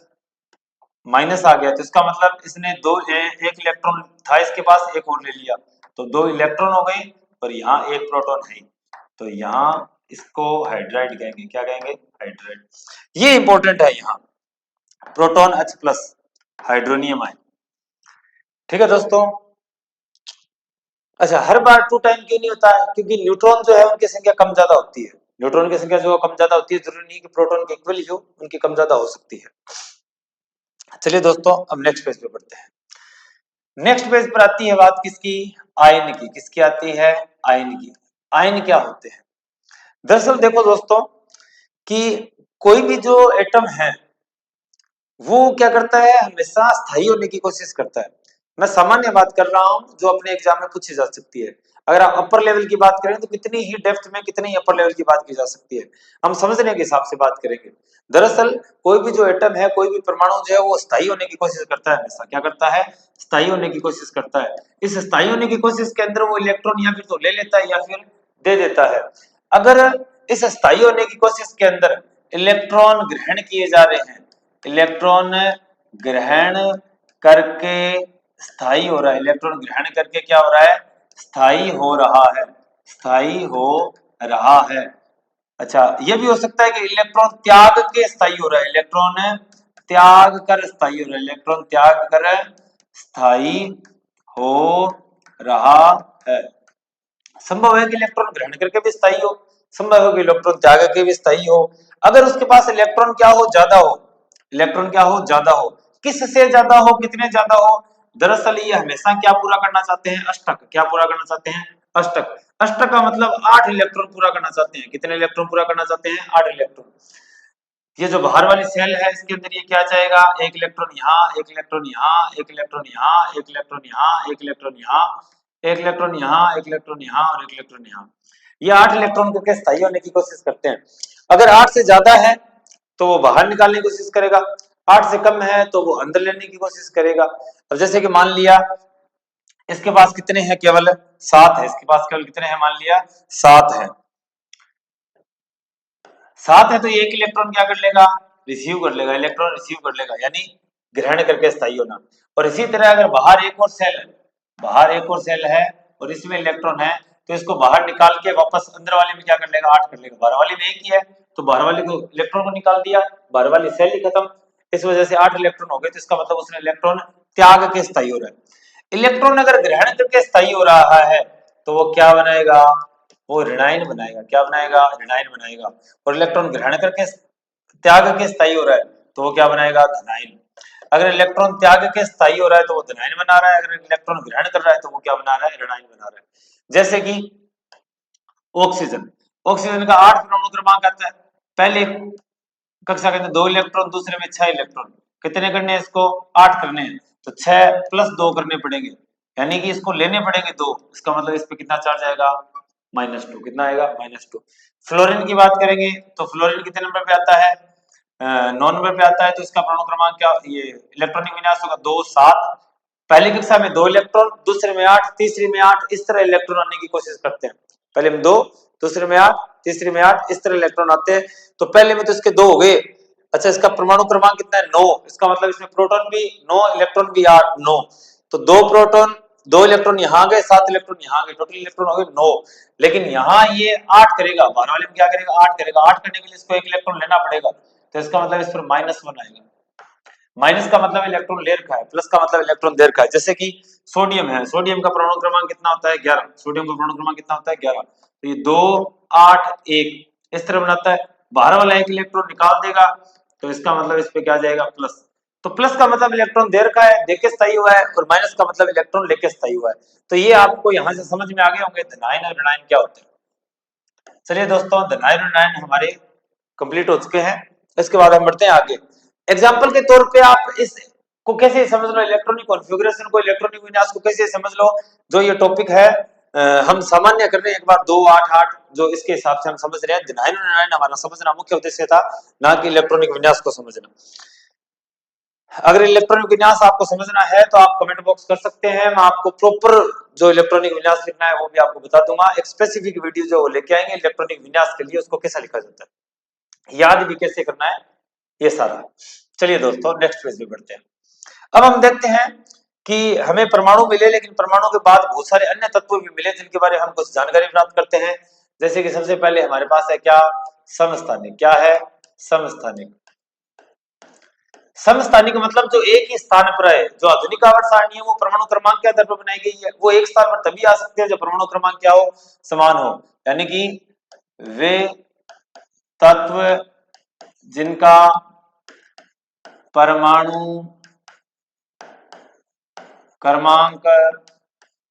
माइनस आ गया तो इसका मतलब इसने एक इलेक्ट्रॉन था इसके पास, एक और ले लिया, तो 2 इलेक्ट्रॉन हो गए और यहाँ एक प्रोटॉन है। तो यहाँ इसको हाइड्राइड कहेंगे। क्या कहेंगे? हाइड्राइड। ये इंपॉर्टेंट है यहाँ, proton H plus, hydronium ion. ठीक है दोस्तों। अच्छा, हर बार 2 टाइम क्यों नहीं होता है? क्योंकि न्यूट्रॉन जो है उनकी संख्या कम ज्यादा होती है। न्यूट्रॉन की संख्या जो कम ज्यादा होती है, जरूरी नहीं कि प्रोटॉन की इक्वल ही हो, उनकी कम ज्यादा हो सकती है। चलिए दोस्तों, अब नेक्स्ट पेज पे बढ़ते हैं। नेक्स्ट पेज पर आती है बात किसकी? आयन की। किसकी आती है? आयन की। आयन क्या होते हैं? दरअसल देखो दोस्तों कि कोई भी जो एटम है वो क्या करता है? हमेशा स्थायी होने की कोशिश करता है। मैं सामान्य बात कर रहा हूं जो अपने एग्जाम में पूछी जा सकती है। अगर आप अपर लेवल की बात करें तो कितनी ही डेप्थ में कितनी ही अपर लेवल की बात की जा सकती है, हम समझने के हिसाब से बात करेंगे। दरअसल कोई भी जो एटम है, कोई भी परमाणु जो है वो स्थायी होने की कोशिश करता है, हमेशा क्या करता है, स्थायी होने की कोशिश करता है। इस स्थायी होने की कोशिश के अंदर वो इलेक्ट्रॉन या फिर तो ले लेता है या फिर दे देता है। अगर इस स्थायी होने की कोशिश के अंदर इलेक्ट्रॉन ग्रहण किए जा रहे हैं, इलेक्ट्रॉन ग्रहण करके स्थायी हो रहा है, इलेक्ट्रॉन ग्रहण करके क्या हो रहा है, स्थायी हो रहा है, स्थायी हो रहा है। अच्छा, यह भी हो सकता है कि इलेक्ट्रॉन त्याग के स्थायी हो रहा है, इलेक्ट्रॉन त्याग कर स्थायी हो रहा है, इलेक्ट्रॉन त्याग कर स्थायी हो रहा है। संभव है कि इलेक्ट्रॉन ग्रहण करके भी स्थायी हो, संभव है कि इलेक्ट्रॉन त्याग के भी स्थायी हो। अगर उसके पास इलेक्ट्रॉन क्या हो, ज्यादा हो, इलेक्ट्रॉन क्या हो, ज्यादा हो, किससे ज्यादा हो, कितने ज्यादा हो, दरअसल ये हमेशा क्या पूरा करना चाहते हैं, अष्टक। क्या पूरा करना चाहते हैं, अष्टक। अष्टक का मतलब 8 इलेक्ट्रॉन पूरा करना चाहते हैं। कितने इलेक्ट्रॉन पूरा करना चाहते हैं, 8 इलेक्ट्रॉन। ये जो बाहर वाली सेल है इसके अंदर ये क्या जाएगा, एक इलेक्ट्रॉन यहाँ, एक इलेक्ट्रॉन यहाँ, एक इलेक्ट्रॉन यहाँ, एक इलेक्ट्रॉन यहाँ, एक इलेक्ट्रॉन यहाँ, एक इलेक्ट्रॉन यहाँ, एक इलेक्ट्रॉन यहाँ और एक इलेक्ट्रॉन यहाँ। ये 8 इलेक्ट्रॉन करके स्थायी होने की कोशिश करते हैं। अगर 8 से ज्यादा है तो वो बाहर निकालने की कोशिश करेगा, 8 से कम है तो वो अंदर लेने की कोशिश करेगा। अब जैसे कि मान लिया इसके पास कितने हैं, केवल 7 है, इसके पास केवल कितने हैं, मान लिया 7 है। 7 है तो एक इलेक्ट्रॉन क्या कर लेगा, रिसीव कर लेगा, इलेक्ट्रॉन रिसीव कर लेगा, यानी ग्रहण करके स्थायी होना। और इसी तरह अगर बाहर एक और सेल है, बाहर एक और सेल है और इसमें इलेक्ट्रॉन है, तो इसको बाहर निकाल के वापस अंदर वाले में क्या कर लेगा, 8 कर लेगा। बाहर वाले में एक ही है तो बाहर वाले को इलेक्ट्रॉन को निकाल दिया, बाहर वाली सेल ही खत्म। इस वजह से 8 इलेक्ट्रॉन हो गए, तो इसका मतलब उसने इलेक्ट्रॉन त्याग के स्थायी हो रहा है। इलेक्ट्रॉन अगर ग्रहण करके स्थायी हो रहा है तो वो क्या बनाएगा, वो ऋणायन बनाएगा। क्या बनाएगा, ऋणायन बनाएगा। और इलेक्ट्रॉन ग्रहण करके त्याग के स्थायी हो रहा है तो वो क्या बनाएगा, धनायन। अगर इलेक्ट्रॉन त्याग के स्थायी हो रहा है तो वो धनायन बना रहा है, अगर इलेक्ट्रॉन ग्रहण कर रहा है तो वो क्या बना रहा है, ऋणायन बना रहा है। जैसे कि ऑक्सीजन, ऑक्सीजन का 8 परमाणु क्रमांक आता है। पहले कक्षा के अंदर 2 इलेक्ट्रॉन, दूसरे में 6 इलेक्ट्रॉन। कितने करने हैं इसको, 8 करने हैं, तो 6 प्लस 2 करने पड़ेंगे, यानी कि इसको लेने पड़ेंगे 2। इसका मतलब इस पे कितना चार्ज आएगा, -2। कितना आएगा, -2। फ्लोरीन की बात करेंगे तो फ्लोरीन कितने नंबर पे आता है, 9 नंबर पे आता है। तो इसका परमाणु क्रमांक क्या, ये इलेक्ट्रॉनिक विन्यास होगा 2 7। पहली कक्षा में 2 इलेक्ट्रॉन, दूसरे में 8, तीसरी में 8, इस तरह इलेक्ट्रॉन आने की कोशिश करते हैं। पहले में 2, दूसरे में 8, तीसरी में 8, इस तरह इलेक्ट्रॉन आते हैं। तो पहले में तो इसके 2 हो गए। अच्छा, इसका परमाणु क्रमांक कितना है, 9। इसका मतलब इसमें प्रोटॉन भी 9, इलेक्ट्रॉन भी 8, 9। तो 2 प्रोटॉन, 2 इलेक्ट्रॉन यहाँ गए, 7 इलेक्ट्रॉन यहाँ गए, टोटल इलेक्ट्रॉन हो गए 9। लेकिन यहाँ ये 8 करेगा, बाहर वाले में क्या करेगा, 8 करेगा। 8 करने के लिए इसको 1 इलेक्ट्रॉन लेना पड़ेगा, तो इसका मतलब इस पर -1 आएगा। माइनस का मतलब इलेक्ट्रॉन ले रखा है, प्लस का मतलब इलेक्ट्रॉन दे रखा है। जैसे कि सोडियम है, सोडियम का परमाणु क्रमांक कितना होता है, 11। सोडियम का परमाणु क्रमांक कितना होता है, 11। तो ये 2 8 1 इस तरह बनाता है। बाहर वाला एक इलेक्ट्रॉन निकाल देगा तो इसका मतलब इस पे क्या जाएगा, प्लस। तो प्लस का मतलब इलेक्ट्रॉन दे रखा है, देके स्थायी हुआ है, और माइनस का मतलब इलेक्ट्रॉन लेके स्थायी हुआ है। तो ये आपको यहां से समझ में आ गए होंगे धनायन और ऋणायन क्या होते हैं। चलिए दोस्तों, धनायन और ऋणायन हमारे कंप्लीट हो चुके हैं। इसके बाद हम बढ़ते हैं आगे। एग्जाम्पल के तौर पे आप इस को कैसे समझ लो, इलेक्ट्रॉनिक कॉन्फ़िगरेशन को, इलेक्ट्रॉनिक विन्यास को कैसे समझ लो। जो ये टॉपिक है हम सामान्य कर रहे हैं, एक बार 2 8 8 जो इसके हिसाब से हम समझ रहे हैं। धनायन और ऋणायन हमारा समझना मुख्य उद्देश्य था, ना कि इलेक्ट्रॉनिक विन्यास को समझना। अगर इलेक्ट्रॉनिक विन्यास आपको समझना है तो आप कमेंट बॉक्स कर सकते हैं, मैं आपको प्रॉपर जो इलेक्ट्रॉनिक विन्यास लिखना है वो भी आपको बता दूंगा। एक स्पेसिफिक वीडियो जो लेके आएंगे इलेक्ट्रॉनिक विन्यास के लिए, उसको कैसा लिखा जाता है, याद भी कैसे करना है, ये सारा। चलिए दोस्तों, नेक्स्ट पेज पे बढ़ते हैं। अब हम देखते हैं कि हमें परमाणु मिले, लेकिन परमाणु के बाद बहुत सारे अन्य तत्व भी मिले जिनके बारे में हम कुछ जानकारी प्राप्त करते हैं। जैसे कि सबसे पहले हमारे पास है क्या, समस्थानिक। क्या है, समस्थानिक। समस्थानिक मतलब जो एक ही स्थान पर है। जो आधुनिक आवर्त सारणी है वो परमाणु क्रमांक के आधार पर बनाई गई है। वो एक स्थान पर तभी आ सकते हैं जब परमाणु क्रमांक क्या हो, समान हो। यानी कि वे तत्व जिनका परमाणु क्रमांक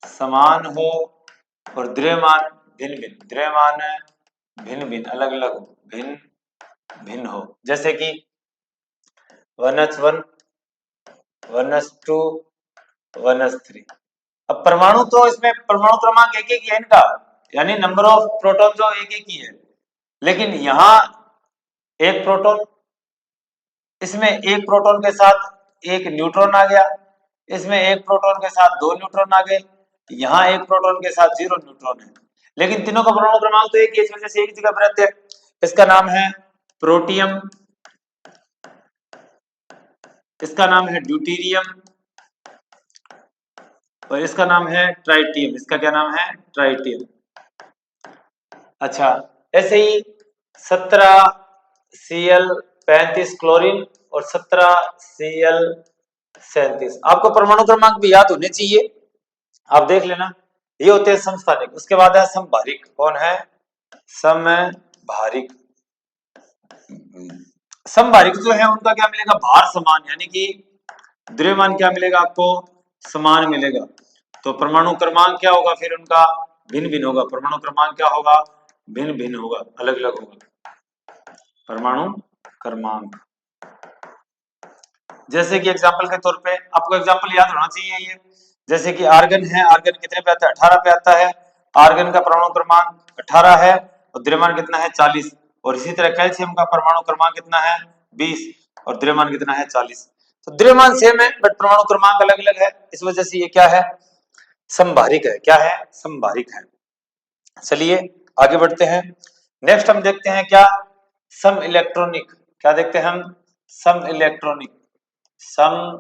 समान हो और द्रव्यमान भिन्न भिन्न, द्रव्यमान भिन्न भिन्न, अलग अलग हो, भिन्न भिन्न हो। जैसे कि 1s1 1s2 1s3। अब परमाणु तो इसमें परमाणु क्रमांक एक ही है इनका, यानी नंबर ऑफ प्रोटॉन जो एक ही है, लेकिन यहां एक प्रोटॉन, इसमें एक प्रोटॉन के साथ एक न्यूट्रॉन आ गया, इसमें एक प्रोटॉन के साथ दो न्यूट्रॉन आ गए, यहाँ एक प्रोटॉन के साथ 0 न्यूट्रॉन है, लेकिन तीनों का परमाणु क्रमांक तो एक ही है, इस वजह से एक जगह पर रहते हैं। इसका नाम है प्रोटियम, इसका नाम है ड्यूटीरियम, और इसका नाम है ट्राइटियम। इसका क्या नाम है? ट्राइटियम। अच्छा, ऐसे ही 17 Cl35 क्लोरीन और 17 Cl37। आपको परमाणु क्रमांक भी याद होने चाहिए, आप देख लेना। ये होते हैं समस्थानिक। उसके बाद है समभारिक। कौन है? समभारिक। समभारिक जो है उनका क्या मिलेगा? भार समान, यानी कि द्रव्यमान क्या मिलेगा आपको? समान मिलेगा। तो परमाणु क्रमांक क्या होगा फिर उनका? भिन्न भिन्न होगा। परमाणु क्रमांक क्या होगा? भिन्न भिन्न होगा, अलग अलग होगा परमाणु क्रमांक। जैसे कि एग्जांपल के तौर पे आपको एग्जांपल याद होना चाहिए ये, जैसे कि आर्गन है। आर्गन कितने पे आता है? 18 पे आता है। आर्गन का परमाणु क्रमांक 18 है और द्रव्यमान कितना है? 40। और इसी तरह कैल्शियम का परमाणु क्रमांक कितना है? 20 और द्रव्यमान कितना है? 40। तो द्रव्यमान सेम है बट परमाणु क्रमांक अलग अलग है, इस वजह से ये क्या है? समभारिक है। क्या है? समभारिक है। चलिए आगे बढ़ते हैं। नेक्स्ट हम देखते हैं क्या? सम इलेक्ट्रॉनिक। क्या देखते हैं हम? सम इलेक्ट्रॉनिक। सम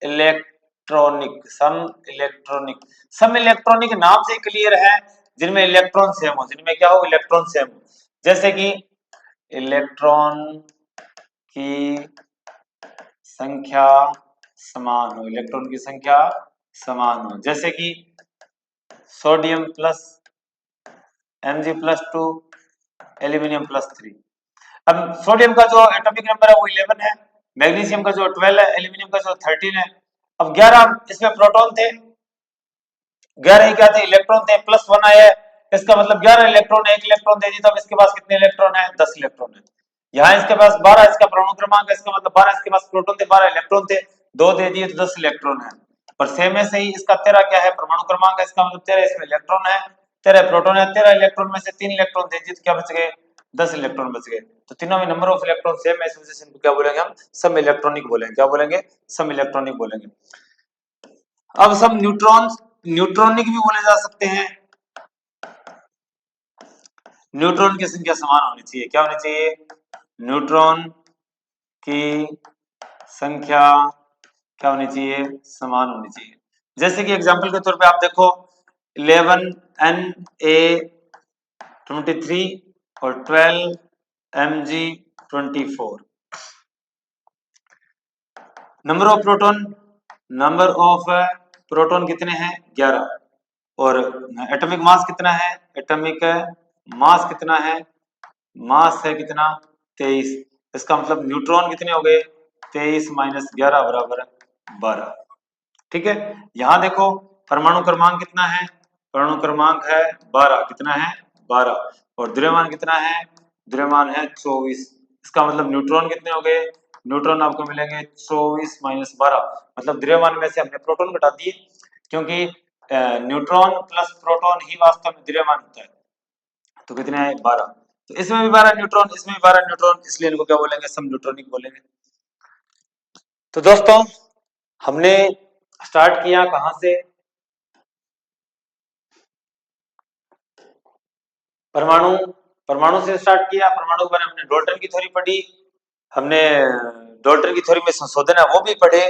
इलेक्ट्रॉनिक। सम इलेक्ट्रॉनिक। सम इलेक्ट्रॉनिक नाम से क्लियर है, जिनमें इलेक्ट्रॉन सेम हो। जिनमें क्या हो? इलेक्ट्रॉन सेम हो। जैसे कि इलेक्ट्रॉन की संख्या समान हो। इलेक्ट्रॉन की संख्या समान हो, जैसे कि सोडियम प्लस Mg+2, एल्यूमिनियम +3। अब सोडियम का जो एटॉमिक नंबर है वो 11 है, मैग्नीशियम का जो 12 है, एल्यूमिनियम का जो 13 है। अब 11 इसमें प्रोटॉन थे, 11 ही क्या थे? इलेक्ट्रॉन थे। +1 आया है, इसका मतलब 11 इलेक्ट्रॉन है। एक इलेक्ट्रॉन दे दी तो अब इसके पास कितने इलेक्ट्रॉन है? 10 इलेक्ट्रॉन है। यहाँ इसके पास 12, इसका परमाणु क्रमांक है, इसका मतलब 12 इसके पास प्रोटॉन थे, 12 इलेक्ट्रॉन थे, 2 दे दिए तो 10 इलेक्ट्रॉन है। पर सेम है सही, इसका 13 क्या है? परमाणु क्रमांक है, इसका मतलब 13 इसमें इलेक्ट्रॉन है, 13 प्रोटॉन है। 13 इलेक्ट्रॉन में से 3 इलेक्ट्रॉन दे दिए तो क्या बच गए? 10 इलेक्ट्रॉन बच गए। तो तीनों में नंबर ऑफ इलेक्ट्रॉन सेम है, इस वजह से इनको क्या बोलेंगे हम? सम इलेक्ट्रॉनिक बोलेंगे। क्या बोलेंगे? सम इलेक्ट्रॉनिक बोलेंगे। अब सब न्यूट्रॉन न्यूट्रॉनिक भी बोले जा सकते हैं। न्यूट्रॉन की संख्या समान होनी चाहिए। क्या होनी चाहिए? न्यूट्रॉन की संख्या क्या होनी चाहिए? समान होनी चाहिए। जैसे कि एग्जांपल के तौर पे आप देखो 11Na23 और 12Mg24। नंबर ऑफ प्रोटॉन कितने हैं? 11। और एटॉमिक मास कितना है? एटॉमिक मास कितना है? मास है कितना? 23। इसका मतलब न्यूट्रॉन कितने हो गए? 23 - 11 बराबर 12। ठीक है, यहां देखो परमाणु क्रमांक कितना है? परमाणु क्रमांक है 12। कितना है? 12। और द्रव्यमान कितना है? द्रव्यमान है 24। इसका मतलब न्यूट्रॉन कितने हो गए? न्यूट्रॉन आपको मिलेंगे 24 - 12। मतलब द्रव्यमान में से हमने प्रोटॉन घटा दिए, क्योंकि न्यूट्रॉन प्लस प्रोटॉन ही वास्तव में द्रव्यमान होता है। तो कितने हैं? 12। तो इसमें भी 12 न्यूट्रॉन, इसमें भी 12 न्यूट्रॉन, इसलिए इनको क्या बोलेंगे? सम न्यूट्रॉनिक बोलेंगे। तो दोस्तों हमने स्टार्ट किया कहां से? परमाणु परमाणु से स्टार्ट किया। परमाणु के बारे में हमने डॉल्टन की थ्योरी पढ़ी, हमने डॉल्टन की थ्योरी में संशोधन है वो भी पढ़े,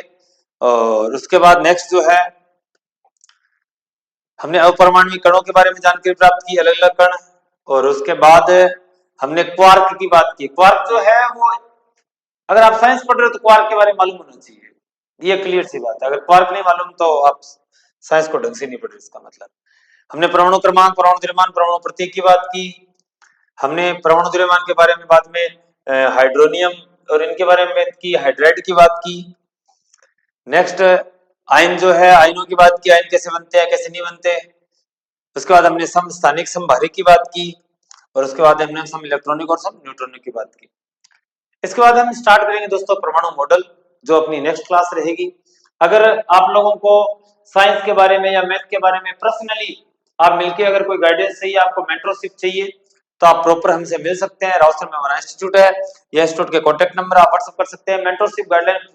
और उसके बाद नेक्स्ट जो है हमने अपरमाणु कणों के बारे में जानकारी प्राप्त की, अलग अलग कण। और उसके बाद हमने क्वार्क की बात की। क्वार्क जो है वो, अगर आप साइंस पढ़ रहे हो तो क्वार्क के बारे में मालूम होना चाहिए, ये क्लियर सी बात है। अगर क्वार्क नहीं मालूम तो आप साइंस को ढंग से नहीं पढ़ रहे, इसका मतलब। हमने परमाणु क्रमांक, परमाणु द्रव्यमान, परमाणु प्रतीक की बात की। हमने परमाणु द्रव्यमान के बारे में बाद में हाइड्रोनियम और इनके बारे में की, हाइड्राइड की बात की। नेक्स्ट आयन जो है, आयनों की बात की, आयन कैसे बनते हैं कैसे नहीं बनते। उसके बाद हमने समस्थानिक समभारिक की बात की, और उसके बाद हमने सम इलेक्ट्रॉनिक और सम न्यूट्रॉनिक की बात की। इसके बाद हम स्टार्ट करेंगे दोस्तों परमाणु मॉडल, जो अपनी नेक्स्ट क्लास रहेगी। अगर आप लोगों को साइंस के बारे में या मैथ के बारे में पर्सनली आप मिलके अगर कोई गाइडेंस चाहिए, आपको मेंटरशिप चाहिए, तो आप प्रॉपर हमसे मिल सकते हैं। राउसर में हमारा इंस्टीट्यूट है, ये इंस्टीट्यूट के कॉन्टेक्ट नंबर आप व्हाट्सएप कर सकते हैं। मेंटरशिप गाइडलाइन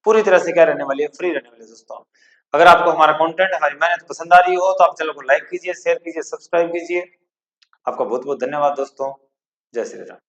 पूरी तरह से क्या रहने वाली है, फ्री रहने वाली है दोस्तों। अगर आपको हमारा कंटेंट, हमारी मेहनत पसंद आ रही हो तो आप चैनल को लाइक कीजिए, शेयर कीजिए, सब्सक्राइब कीजिए। आपका बहुत बहुत धन्यवाद दोस्तों। जय श्री राम।